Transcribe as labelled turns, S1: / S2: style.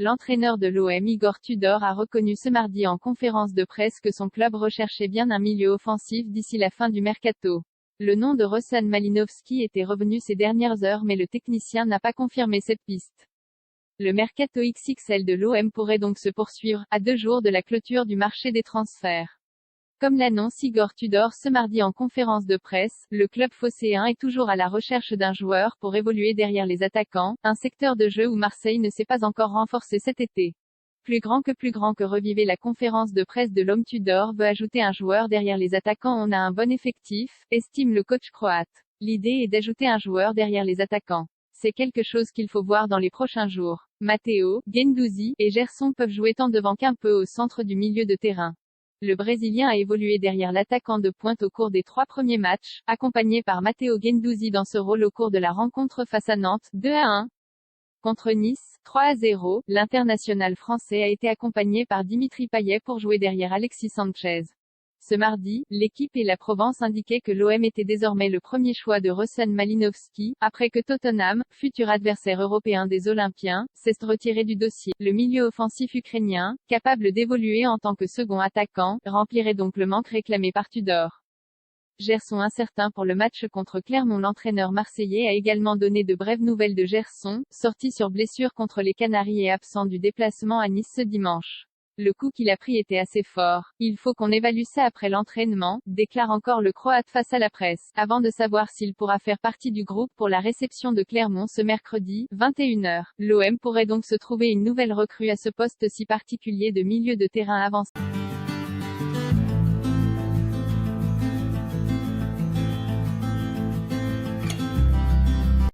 S1: L'entraîneur de l'OM Igor Tudor a reconnu ce mardi en conférence de presse que son club recherchait bien un milieu offensif d'ici la fin du mercato. Le nom de Rossen Malinowski était revenu ces dernières heures mais le technicien n'a pas confirmé cette piste. Le mercato XXL de l'OM pourrait donc se poursuivre, à 2 jours de la clôture du marché des transferts. Comme l'annonce Igor Tudor ce mardi en conférence de presse, le club phocéen est toujours à la recherche d'un joueur pour évoluer derrière les attaquants, un secteur de jeu où Marseille ne s'est pas encore renforcé cet été. Plus grand que revivait la conférence de presse de l'homme Tudor veut ajouter un joueur derrière les attaquants. On a un bon effectif, estime le coach croate. L'idée est d'ajouter un joueur derrière les attaquants. C'est quelque chose qu'il faut voir dans les prochains jours. Matteo, Guendouzi et Gerson peuvent jouer tant devant qu'un peu au centre du milieu de terrain. Le Brésilien a évolué derrière l'attaquant de pointe au cours des 3 premiers matchs, accompagné par Matteo Guendouzi dans ce rôle au cours de la rencontre face à Nantes, 2-1. Contre Nice, 3-0, l'international français a été accompagné par Dimitri Payet pour jouer derrière Alexis Sanchez. Ce mardi, l'équipe et la Provence indiquaient que l'OM était désormais le premier choix de Rossen Malinowski, après que Tottenham, futur adversaire européen des Olympiens, s'est retiré du dossier. Le milieu offensif ukrainien, capable d'évoluer en tant que second attaquant, remplirait donc le manque réclamé par Tudor. Gerson incertain pour le match contre Clermont. L'entraîneur marseillais a également donné de brèves nouvelles de Gerson, sorti sur blessure contre les Canaries et absent du déplacement à Nice ce dimanche. Le coup qu'il a pris était assez fort. Il faut qu'on évalue ça après l'entraînement, déclare encore le Croate face à la presse, avant de savoir s'il pourra faire partie du groupe pour la réception de Clermont ce mercredi, 21h. L'OM pourrait donc se trouver une nouvelle recrue à ce poste si particulier de milieu de terrain avancé.